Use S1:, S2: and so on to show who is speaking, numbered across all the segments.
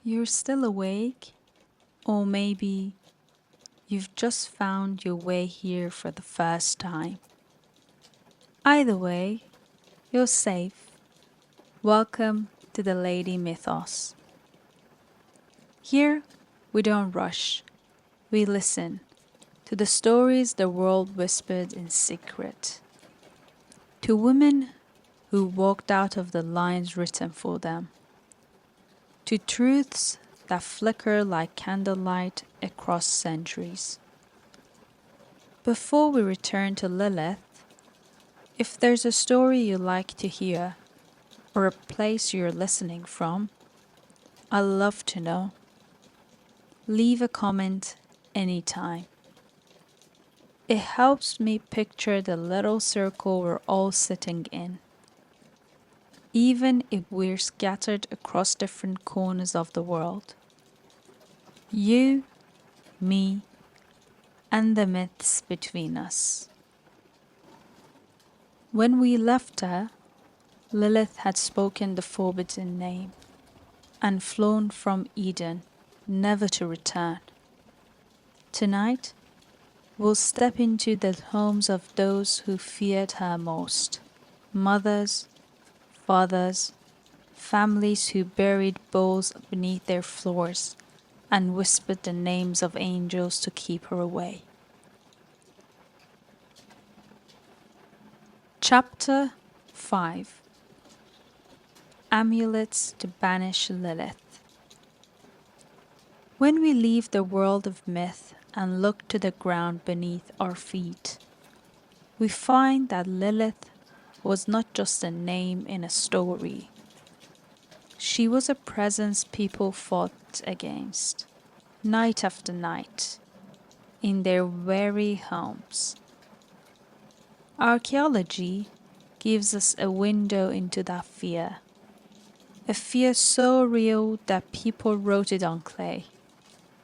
S1: You're still awake, or maybe you've just found your way here for the first time. Either way, you're safe. Welcome to the Lady Mythos. Here, we don't rush, we listen to the stories the world whispered in secret. To women who walked out of the lines written for them. To truths that flicker like candlelight across centuries. Before we return to Lilith, if there's a story you like to hear, or a place you're listening from, I'd love to know. Leave a comment anytime. It helps me picture the little circle we're all sitting in, even if we're scattered across different corners of the world. You, me, and the myths between us. When we left her, Lilith had spoken the forbidden name and flown from Eden, never to return. Tonight, we'll step into the homes of those who feared her most. Mothers, fathers, families who buried bowls beneath their floors and whispered the names of angels to keep her away. Chapter 5. Amulets to Banish Lilith. When we leave the world of myth and look to the ground beneath our feet, we find that Lilith was not just a name in a story. She was a presence people fought against, night after night, in their very homes. Archaeology gives us a window into that fear, a fear so real that people wrote it on clay,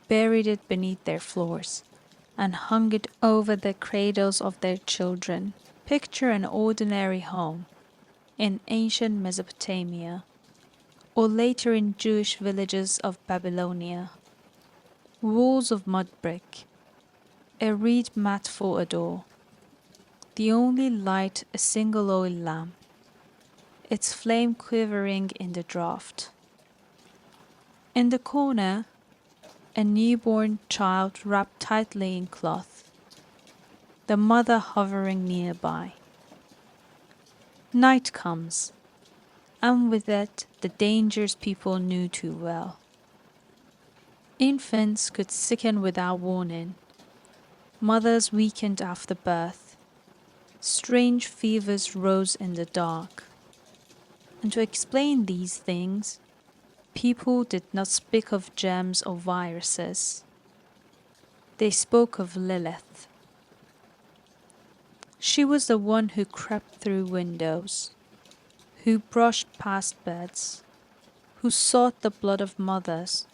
S1: buried it beneath their floors, and hung it over the cradles of their children. Picture an ordinary home in ancient Mesopotamia, or later in Jewish villages of Babylonia. Walls of mud brick, a reed mat for a door, the only light a single oil lamp, its flame quivering in the draught. In the corner, a newborn child wrapped tightly in cloth, the mother hovering nearby. Night comes, and with it the dangers people knew too well. Infants could sicken without warning, mothers weakened after birth, strange fevers rose in the dark. And to explain these things, people did not speak of germs or viruses. They spoke of Lilith. She was the one who crept through windows, who brushed past beds, who sought the blood of mothers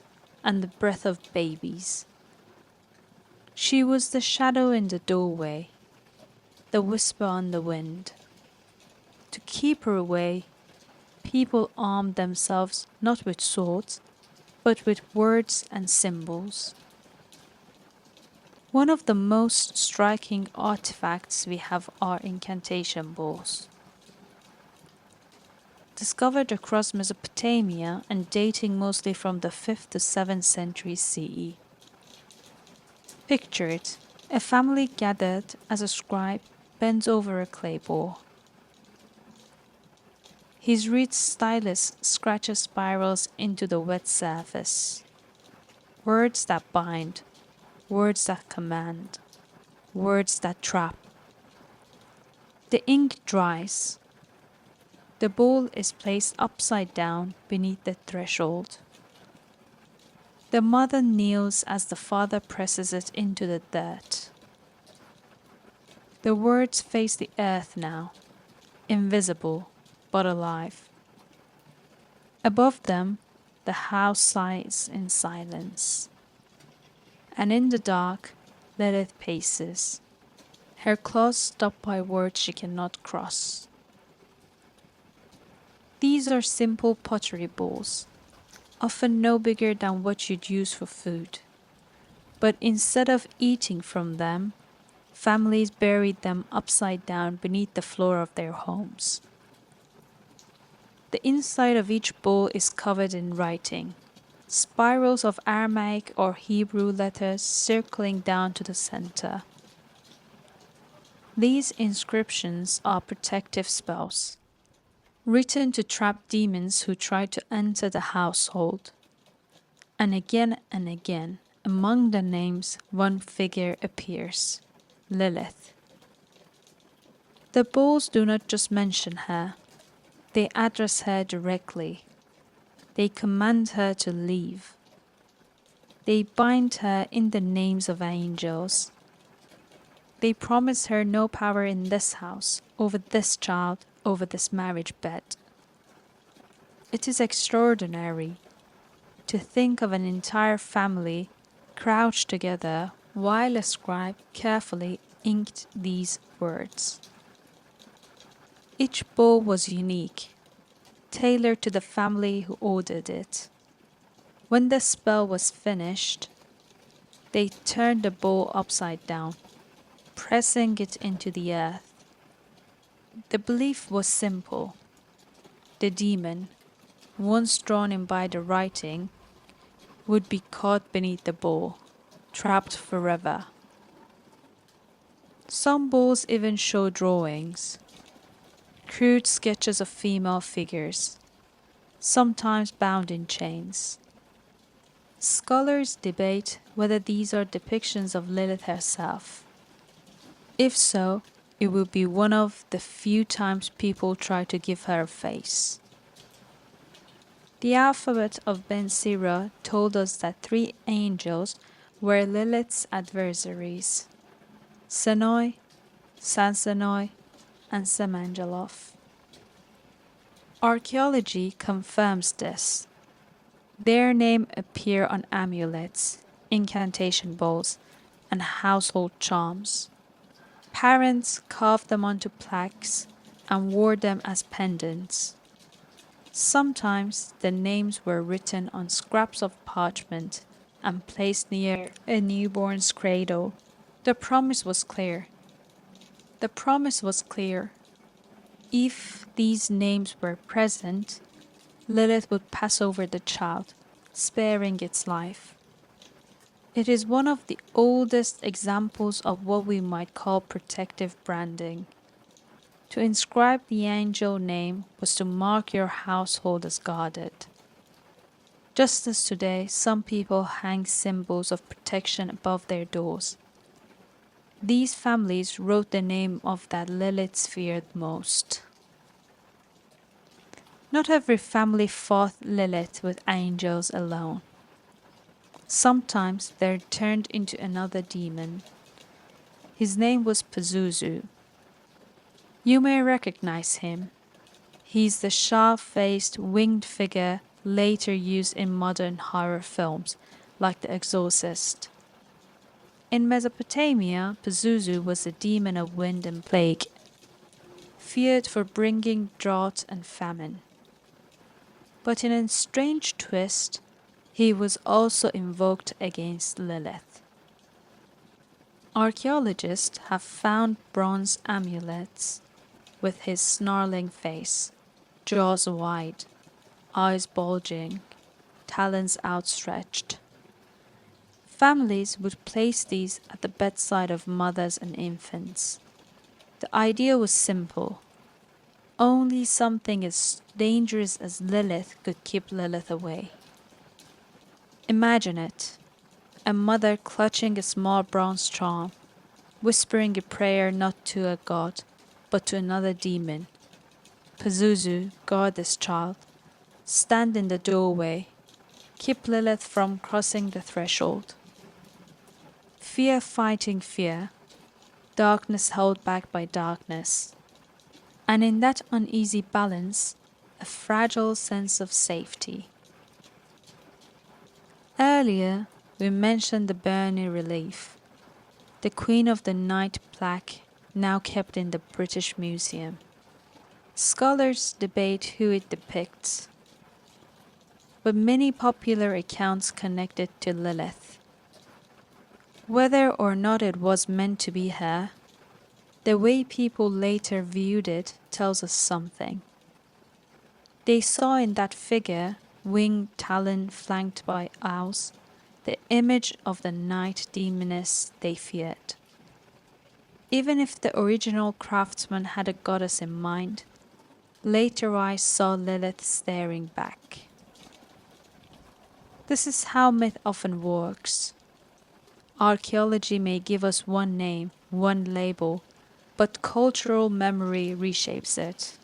S1: and the breath of babies. She was the shadow in the doorway, the whisper on the wind. To keep her away, people armed themselves not with swords, but with words and symbols. One of the most striking artifacts we have are incantation bowls. Discovered across Mesopotamia and dating mostly from the 5th to 7th centuries CE. Picture it, a family gathered as a scribe bends over a clay ball. His reed stylus scratches spirals into the wet surface. Words that bind, words that command, words that trap. The ink dries. The bowl is placed upside down beneath the threshold. The mother kneels as the father presses it into the dirt. The words face the earth now, invisible but alive. Above them, the house sighs in silence. And in the dark, Lilith paces, her claws stopped by words she cannot cross. These are simple pottery bowls, often no bigger than what you'd use for food. But instead of eating from them, families buried them upside down beneath the floor of their homes. The inside of each bowl is covered in writing, spirals of Aramaic or Hebrew letters circling down to the center. These inscriptions are protective spells, written to trap demons who try to enter the household. And again, among the names, one figure appears: Lilith. The bowls do not just mention her, they address her directly. They command her to leave. They bind her in the names of angels. They promise her no power in this house, over this child, over this marriage bed. It is extraordinary to think of an entire family crouched together while a scribe carefully inked these words. Each bowl was unique, tailored to the family who ordered it. When the spell was finished, they turned the bowl upside down, pressing it into the earth. The belief was simple. The demon, once drawn in by the writing, would be caught beneath the bowl, trapped forever. Some bowls even show drawings, crude sketches of female figures, sometimes bound in chains. Scholars debate whether these are depictions of Lilith herself. If so, it would be one of the few times people try to give her a face. The alphabet of Ben Sira told us that 3 angels were Lilith's adversaries: Senoi, Sansenoi, and Semangelof. Archaeology confirms this. Their names appear on amulets, incantation bowls, and household charms. Parents carved them onto plaques and wore them as pendants. Sometimes the names were written on scraps of parchment and placed near a newborn's cradle. The promise was clear. If these names were present, Lilith would pass over the child, sparing its life. It is one of the oldest examples of what we might call protective branding. To inscribe the angel name was to mark your household as guarded. Just as today, some people hang symbols of protection above their doors. These families wrote the name of that Lilith feared most. Not every family fought Lilith with angels alone. Sometimes they turned into another demon. His name was Pazuzu. You may recognize him. He's the sharp-faced, winged figure later used in modern horror films, like The Exorcist. In Mesopotamia, Pazuzu was a demon of wind and plague, feared for bringing drought and famine. But in a strange twist, he was also invoked against Lilith. Archaeologists have found bronze amulets with his snarling face, jaws wide, eyes bulging, talons outstretched. Families would place these at the bedside of mothers and infants. The idea was simple. Only something as dangerous as Lilith could keep Lilith away. Imagine it. A mother clutching a small bronze charm, whispering a prayer not to a god, but to another demon. Pazuzu, guard this child. Stand in the doorway. Keep Lilith from crossing the threshold. Fear fighting fear. Darkness held back by darkness. And in that uneasy balance, a fragile sense of safety. Earlier, we mentioned the Burney relief, the Queen of the Night plaque now kept in the British Museum. Scholars debate who it depicts. but many popular accounts connect it to Lilith. Whether or not it was meant to be her, the way people later viewed it tells us something. They saw in that figure, winged talon flanked by owls, the image of the night demoness they feared. Even if the original craftsman had a goddess in mind, later eyes saw Lilith staring back. This is how myth often works. Archaeology may give us one name, one label, but cultural memory reshapes it.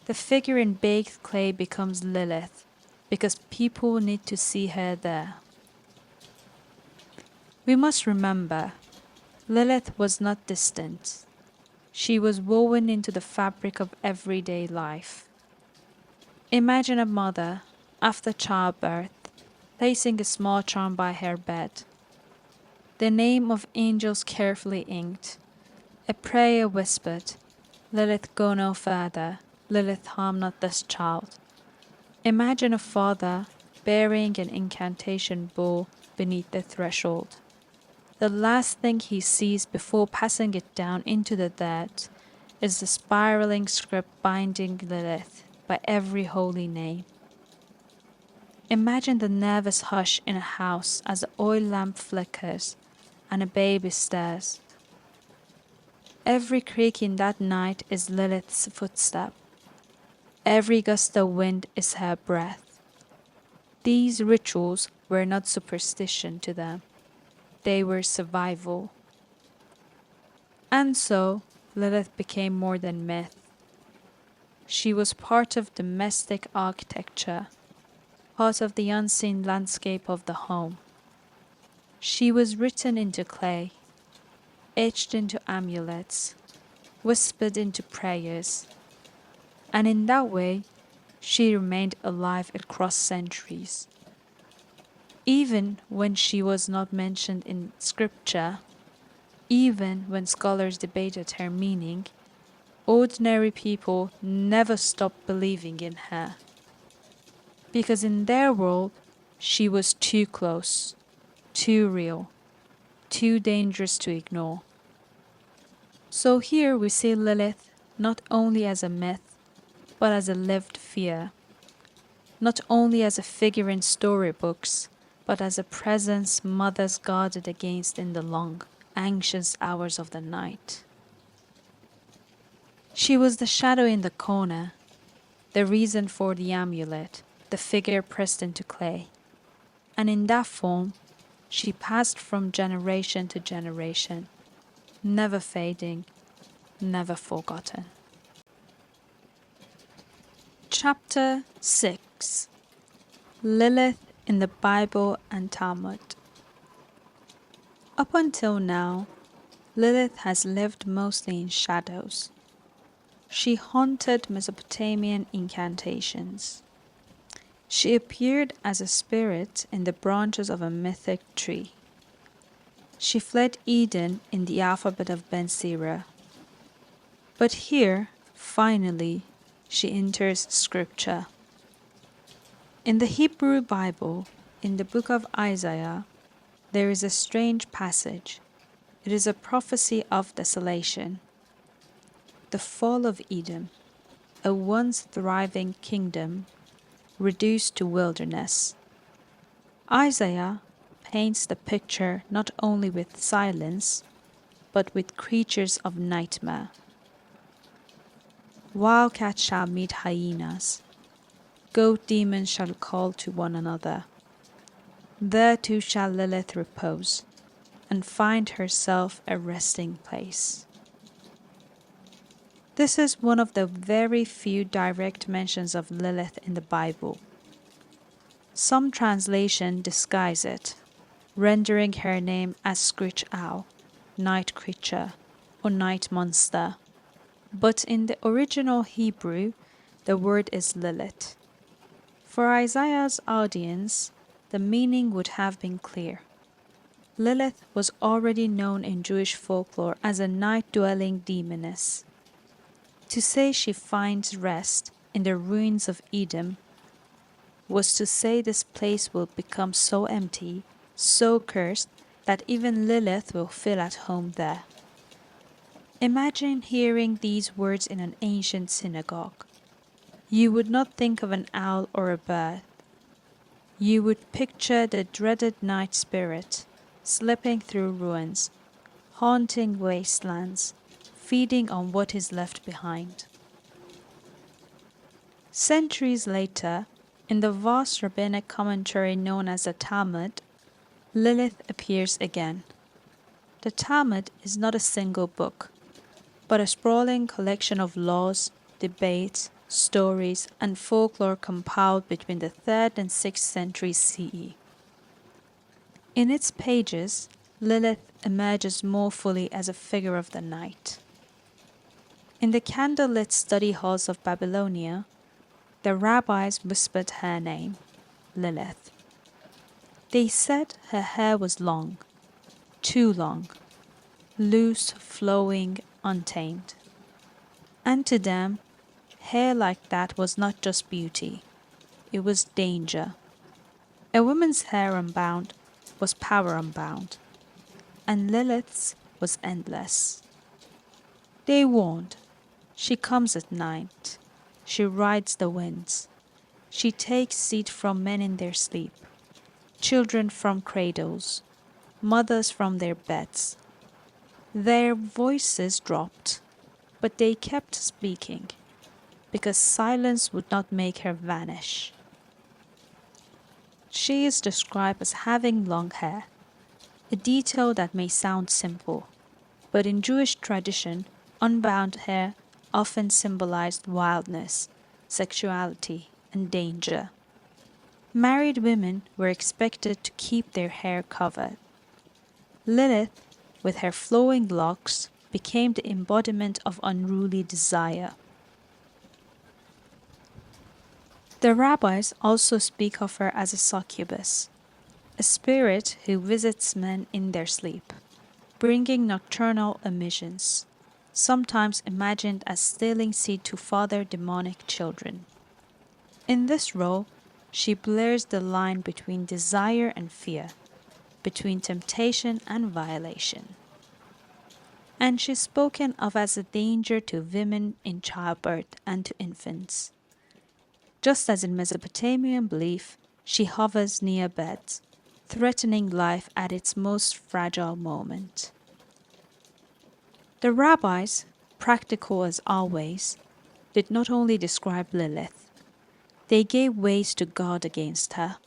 S1: The figure in baked clay becomes Lilith because people need to see her there. We must remember, Lilith was not distant. She was woven into the fabric of everyday life. Imagine a mother, after childbirth, placing a small charm by her bed. The name of angels carefully inked. A prayer whispered, Lilith go no further, Lilith harm not this child. Imagine a father burying an incantation bowl beneath the threshold. The last thing he sees before passing it down into the dirt is the spiraling script binding Lilith by every holy name. Imagine the nervous hush in a house as the oil lamp flickers and a baby stirs. Every creak in that night is Lilith's footstep. Every gust of wind is her breath. These rituals were not superstition to them. They were survival. And so, Lilith became more than myth. She was part of domestic architecture, part of the unseen landscape of the home. She was written into clay, etched into amulets, whispered into prayers, and in that way, she remained alive across centuries. Even when she was not mentioned in scripture, even when scholars debated her meaning, ordinary people never stopped believing in her. Because in their world, she was too close, too real, too dangerous to ignore. So here we see Lilith not only as a myth, but as a lived fear. Not only as a figure in storybooks, but as a presence mothers guarded against in the long, anxious hours of the night. She was the shadow in the corner, the reason for the amulet, the figure pressed into clay. And in that form, she passed from generation to generation, never fading, never forgotten. Chapter 6: Lilith in the Bible and Talmud. Up until now, Lilith has lived mostly in shadows. She haunted Mesopotamian incantations. She appeared as a spirit in the branches of a mythic tree. She fled Eden in the alphabet of Ben Sira. But here, finally, she enters scripture. In the Hebrew Bible, in the book of Isaiah, there is a strange passage. It is a prophecy of desolation. The fall of Eden, a once thriving kingdom, reduced to wilderness. Isaiah paints the picture not only with silence, but with creatures of nightmare. Wildcats shall meet hyenas. Goat demons shall call to one another. There too shall Lilith repose, and find herself a resting place. This is one of the very few direct mentions of Lilith in the Bible. Some translations disguise it, rendering her name as screech owl, night creature, or night monster. But in the original Hebrew, the word is Lilith. For Isaiah's audience, the meaning would have been clear. Lilith was already known in Jewish folklore as a night-dwelling demoness. To say she finds rest in the ruins of Edom was to say this place will become so empty, so cursed, that even Lilith will feel at home there. Imagine hearing these words in an ancient synagogue. You would not think of an owl or a bird. You would picture the dreaded night spirit, slipping through ruins, haunting wastelands, feeding on what is left behind. Centuries later, in the vast rabbinic commentary known as the Talmud, Lilith appears again. The Talmud is not a single book, but a sprawling collection of laws, debates, stories, and folklore compiled between the 3rd and 6th centuries CE. In its pages, Lilith emerges more fully as a figure of the night. In the candlelit study halls of Babylonia, the rabbis whispered her name, Lilith. They said her hair was long, too long, loose, flowing, untamed. And to them, hair like that was not just beauty, it was danger. A woman's hair unbound was power unbound, and Lilith's was endless. They warned, she comes at night, she rides the winds, she takes seed from men in their sleep, children from cradles, mothers from their beds. Their voices dropped, but they kept speaking, because silence would not make her vanish. She is described as having long hair, a detail that may sound simple, but in Jewish tradition, unbound hair often symbolized wildness, sexuality, and danger. Married women were expected to keep their hair covered. Lilith, with her flowing locks, became the embodiment of unruly desire. The rabbis also speak of her as a succubus, a spirit who visits men in their sleep, bringing nocturnal emissions, sometimes imagined as stealing seed to father demonic children. In this role, she blurs the line between desire and fear, between temptation and violation. And she's spoken of as a danger to women in childbirth and to infants. Just as in Mesopotamian belief, she hovers near beds, threatening life at its most fragile moment. The rabbis, practical as always, did not only describe Lilith, they gave ways to guard against her.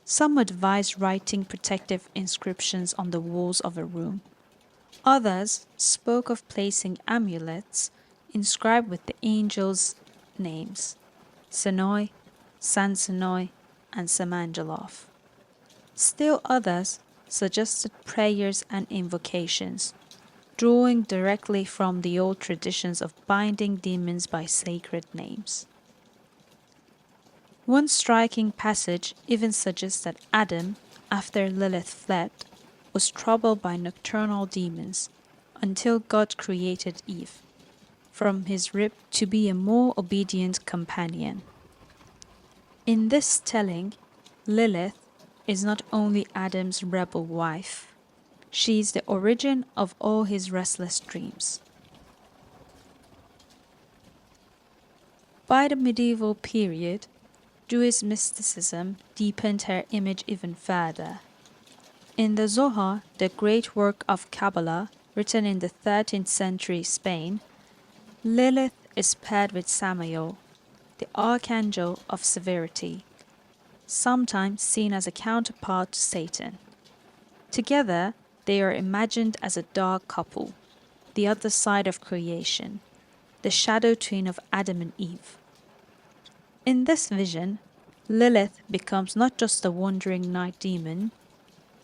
S1: Some advised writing protective inscriptions on the walls of a room. Others spoke of placing amulets inscribed with the angels' names, Senoi, Sansenoi, and Samanjalov. Still others suggested prayers and invocations, drawing directly from the old traditions of binding demons by sacred names. One striking passage even suggests that Adam, after Lilith fled, was troubled by nocturnal demons until God created Eve, from his rib to be a more obedient companion. In this telling, Lilith is not only Adam's rebel wife, she is the origin of all his restless dreams. By the medieval period, Jewish mysticism deepened her image even further. In the Zohar, the great work of Kabbalah, written in the 13th century Spain, Lilith is paired with Samael, the archangel of severity, sometimes seen as a counterpart to Satan. Together, they are imagined as a dark couple, the other side of creation, the shadow twin of Adam and Eve. In this vision, Lilith becomes not just a wandering night demon,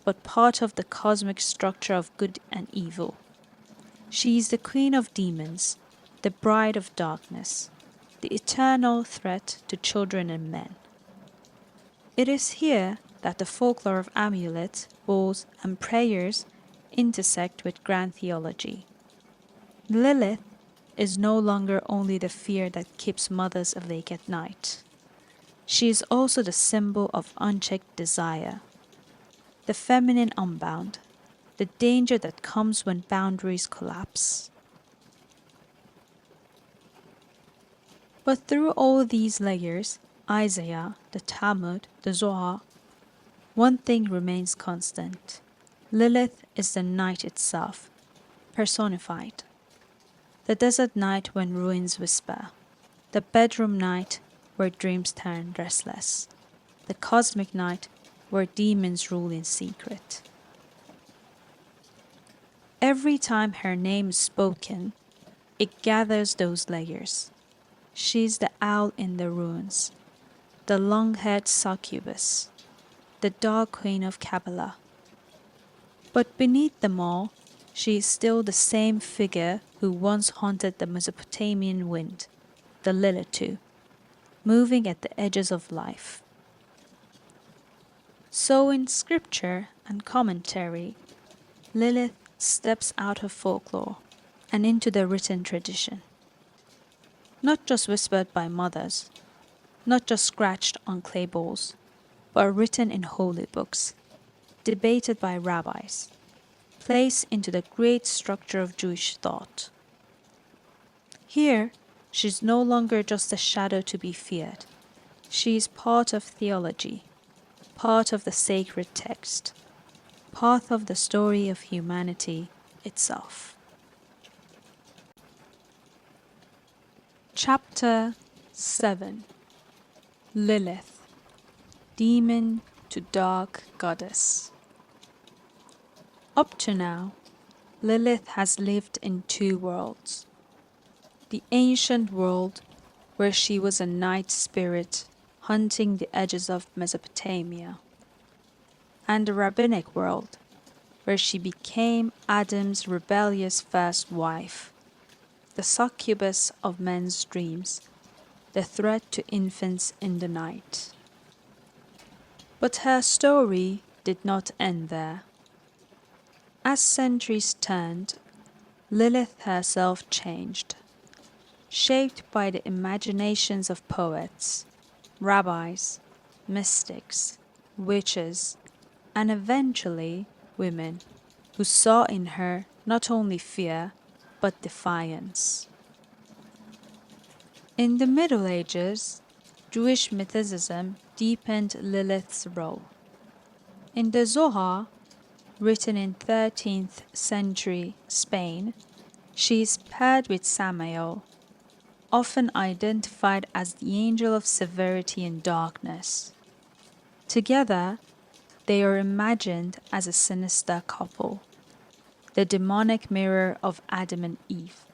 S1: but part of the cosmic structure of good and evil. She is the queen of demons, the bride of darkness, the eternal threat to children and men. It is here that the folklore of amulets, balls, and prayers intersect with grand theology. Lilith is no longer only the fear that keeps mothers awake at night. She is also the symbol of unchecked desire, the feminine unbound, the danger that comes when boundaries collapse. But through all these layers, Isaiah, the Talmud, the Zohar, one thing remains constant. Lilith is the night itself, personified. The desert night when ruins whisper, the bedroom night where dreams turn restless, the cosmic night where demons rule in secret. Every time her name is spoken, it gathers those layers. She's the owl in the ruins, the long-haired succubus, the dark queen of Kabbalah. But beneath them all, she is still the same figure who once haunted the Mesopotamian wind, the Lilith, moving at the edges of life. So in scripture and commentary, Lilith steps out of folklore and into the written tradition. Not just whispered by mothers, not just scratched on clay balls, but written in holy books, debated by rabbis, placed into the great structure of Jewish thought. Here, she's no longer just a shadow to be feared. She is part of theology, part of the sacred text, part of the story of humanity itself. Chapter 7. Lilith, Demon to Dark Goddess. Up to now, Lilith has lived in two worlds. The ancient world, where she was a night spirit hunting the edges of Mesopotamia, and the rabbinic world, where she became Adam's rebellious first wife, the succubus of men's dreams, the threat to infants in the night. But her story did not end there. As centuries turned, Lilith herself changed, shaped by the imaginations of poets, rabbis, mystics, witches, and eventually women who saw in her not only fear but defiance. In the Middle Ages, Jewish mythicism deepened Lilith's role. In the Zohar, written in 13th century Spain, she is paired with Samael, often identified as the angel of severity and darkness. Together, they are imagined as a sinister couple, the demonic mirror of Adam and Eve.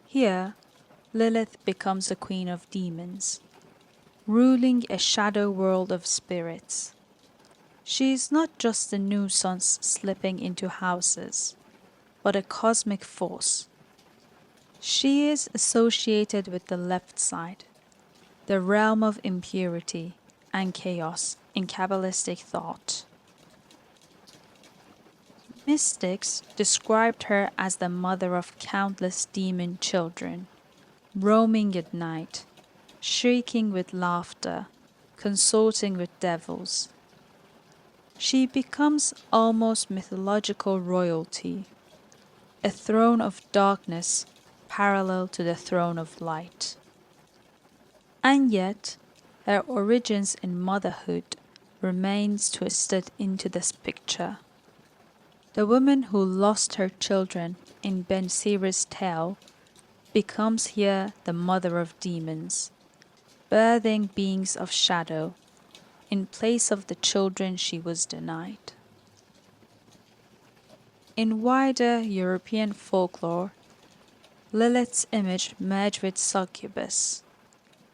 S1: Here, Lilith becomes the queen of demons, ruling a shadow world of spirits. She is not just a nuisance slipping into houses, but a cosmic force. She is associated with the left side, the realm of impurity and chaos in Kabbalistic thought. Mystics described her as the mother of countless demon children, roaming at night, shrieking with laughter, consorting with devils. She becomes almost mythological royalty, a throne of darkness parallel to the throne of light. And yet, her origins in motherhood remains twisted into this picture. The woman who lost her children in Ben Sira's tale becomes here the mother of demons, birthing beings of shadow in place of the children she was denied. In wider European folklore, Lilith's image merged with succubus,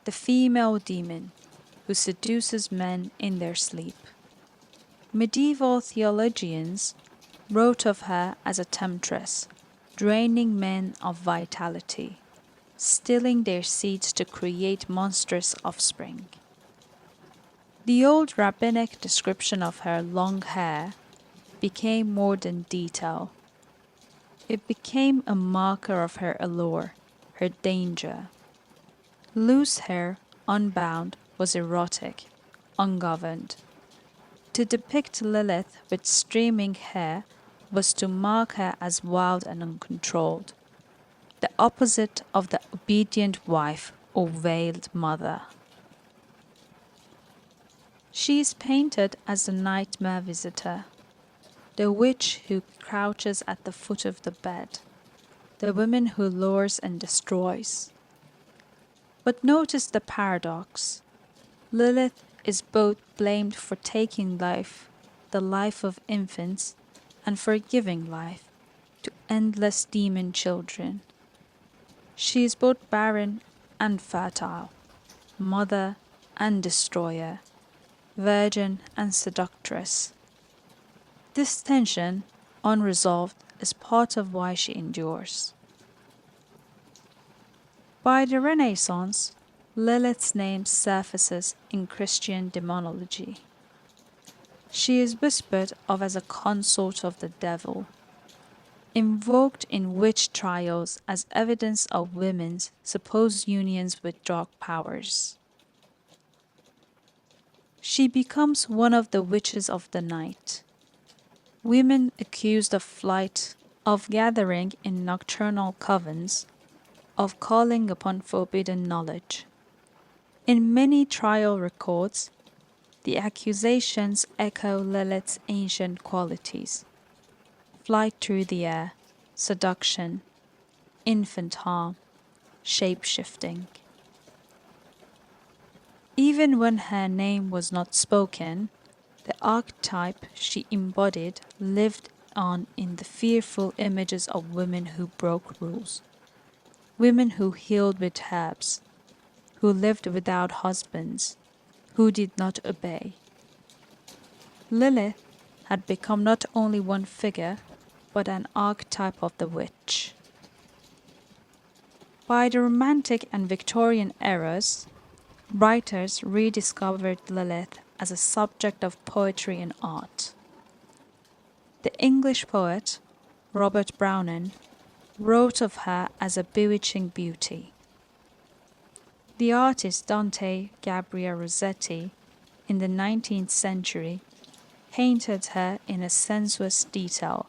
S1: the female demon who seduces men in their sleep. Medieval theologians wrote of her as a temptress, draining men of vitality, stealing their seeds to create monstrous offspring. The old rabbinic description of her long hair became more than detail. It became a marker of her allure, her danger. Loose hair, unbound, was erotic, ungoverned. To depict Lilith with streaming hair was to mark her as wild and uncontrolled, the opposite of the obedient wife or veiled mother. She is painted as the nightmare visitor, the witch who crouches at the foot of the bed, the woman who lures and destroys. But notice the paradox. Lilith is both blamed for taking life, the life of infants, and for giving life to endless demon children. She is both barren and fertile, mother and destroyer, virgin and seductress. This tension, unresolved, is part of why she endures. By the Renaissance, Lilith's name surfaces in Christian demonology. She is whispered of as a consort of the devil, invoked in witch trials as evidence of women's supposed unions with dark powers. She becomes one of the witches of the night. Women accused of flight, of gathering in nocturnal covens, of calling upon forbidden knowledge. In many trial records, the accusations echo Lilith's ancient qualities: flight through the air, seduction, infant harm, shape-shifting. Even when her name was not spoken, the archetype she embodied lived on in the fearful images of women who broke rules, women who healed with herbs, who lived without husbands, who did not obey. Lilith had become not only one figure, but an archetype of the witch. By the Romantic and Victorian eras, writers rediscovered Lilith as a subject of poetry and art. The English poet Robert Browning wrote of her as a bewitching beauty. The artist Dante Gabriel Rossetti, in the 19th century, painted her in a sensuous detail,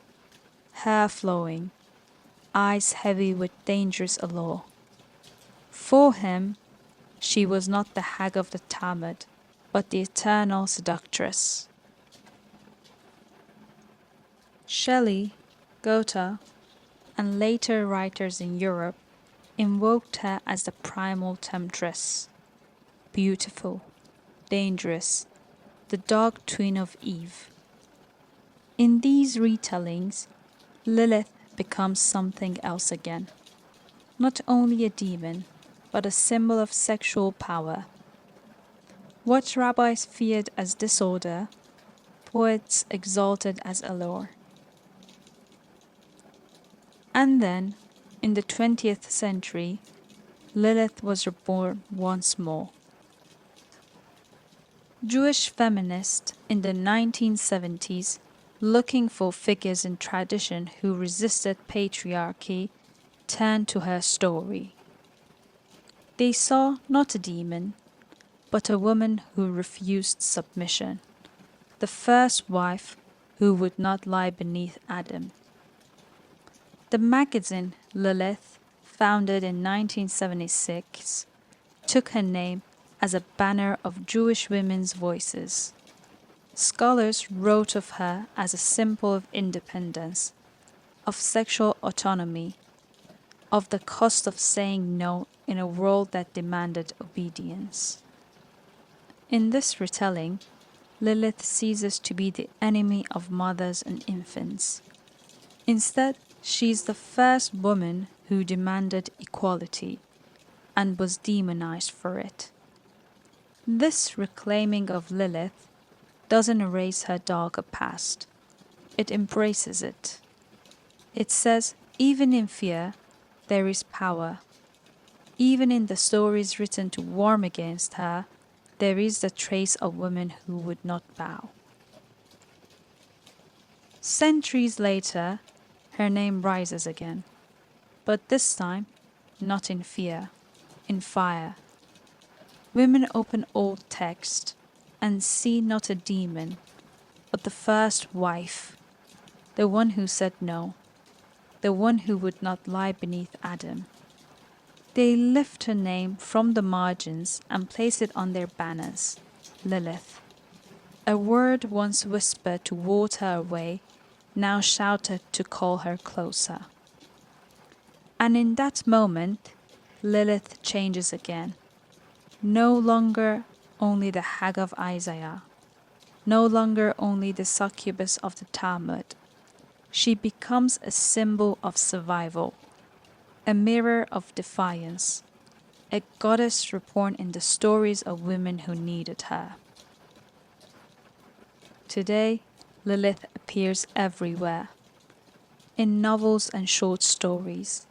S1: hair flowing, eyes heavy with dangerous allure. For him, she was not the hag of the Talmud, but the eternal seductress. Shelley, Goethe, and later writers in Europe invoked her as the primal temptress, beautiful, dangerous, the dark twin of Eve. In these retellings, Lilith becomes something else again, not only a demon, but a symbol of sexual power. What rabbis feared as disorder, poets exalted as allure. And then, in the 20th century, Lilith was reborn once more. Jewish feminists in the 1970s, looking for figures in tradition who resisted patriarchy, turned to her story. They saw not a demon, but a woman who refused submission, the first wife who would not lie beneath Adam. The magazine Lilith, founded in 1976, took her name as a banner of Jewish women's voices. Scholars wrote of her as a symbol of independence, of sexual autonomy, of the cost of saying no in a world that demanded obedience. In this retelling, Lilith ceases to be the enemy of mothers and infants. Instead, she is the first woman who demanded equality and was demonized for it. This reclaiming of Lilith doesn't erase her darker past. It embraces it. It says, even in fear, there is power. Even in the stories written to warm against her, there is the trace of women who would not bow. Centuries later, her name rises again, but this time not in fear, in fire. Women open old text and see not a demon, but the first wife, the one who said no, the one who would not lie beneath Adam. They lift her name from the margins and place it on their banners, Lilith. A word once whispered to ward her away, now shouted to call her closer. And in that moment, Lilith changes again. No longer only the hag of Isaiah, no longer only the succubus of the Talmud. She becomes a symbol of survival, a mirror of defiance, a goddess reborn in the stories of women who needed her. Today, Lilith appears everywhere, in novels and short stories,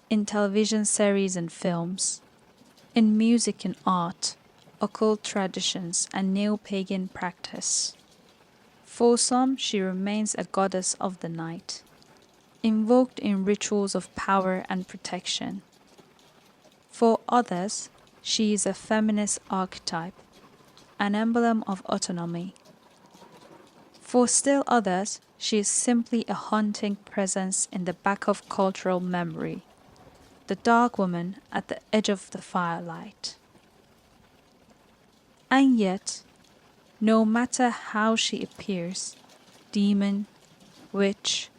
S1: in television series and films, in music and art, occult traditions and neo-pagan practice. For some, she remains a goddess of the night, invoked in rituals of power and protection. For others, she is a feminist archetype, an emblem of autonomy. For still others, she is simply a haunting presence in the back of cultural memory, the dark woman at the edge of the firelight. And yet, no matter how she appears, demon, witch,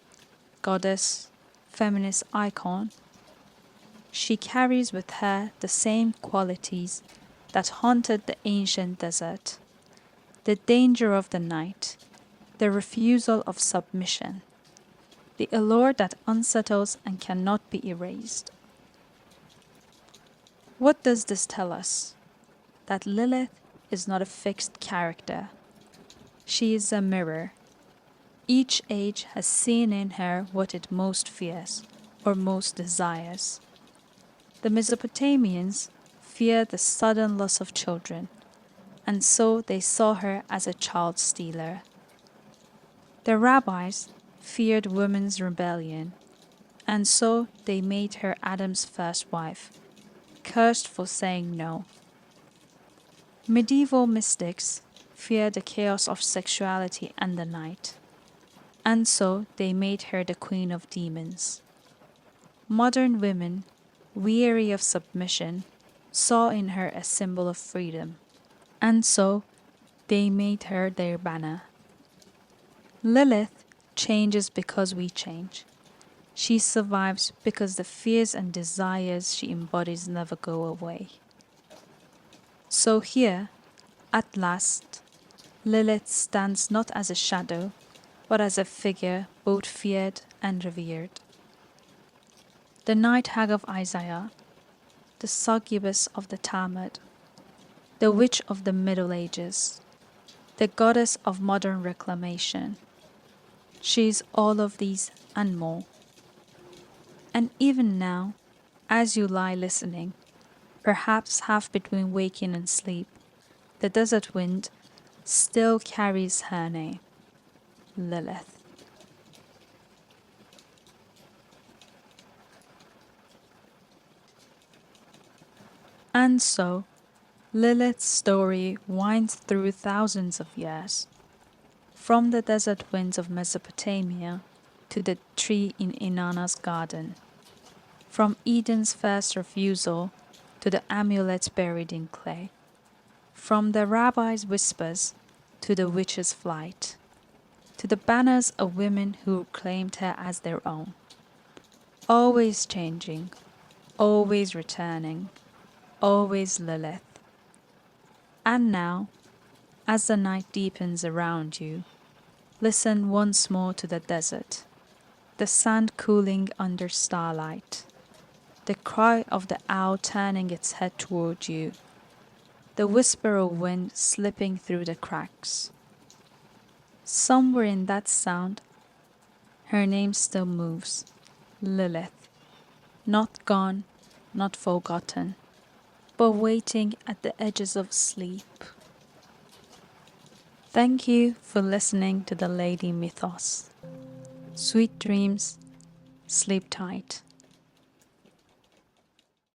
S1: goddess, feminist icon, she carries with her the same qualities that haunted the ancient desert: the danger of the night, the refusal of submission, the allure that unsettles and cannot be erased. What does this tell us? That Lilith is not a fixed character. She is a mirror. Each age has seen in her what it most fears or most desires. The Mesopotamians feared the sudden loss of children, and so they saw her as a child stealer. The rabbis feared women's rebellion, and so they made her Adam's first wife, cursed for saying no. Medieval mystics feared the chaos of sexuality and the night, and so they made her the queen of demons. Modern women, weary of submission, saw in her a symbol of freedom, and so they made her their banner. Lilith changes because we change. She survives because the fears and desires she embodies never go away. So here, at last, Lilith stands not as a shadow, but as a figure both feared and revered. The night hag of Isaiah, the succubus of the Talmud, the witch of the Middle Ages, the goddess of modern reclamation. She is all of these and more. And even now, as you lie listening, perhaps half between waking and sleep, the desert wind still carries her name, Lilith. And so, Lilith's story winds through thousands of years, from the desert winds of Mesopotamia to the tree in Inanna's garden, from Eden's first refusal to the amulets buried in clay, from the rabbi's whispers to the witch's flight, to the banners of women who claimed her as their own. Always changing, always returning, always Lilith. And now, as the night deepens around you, listen once more to the desert, the sand cooling under starlight, the cry of the owl turning its head toward you, the whisper of wind slipping through the cracks. Somewhere in that sound, her name still moves, Lilith, not gone, not forgotten, but waiting at the edges of sleep. Thank you for listening to the Lady Mythos. Sweet dreams, sleep tight.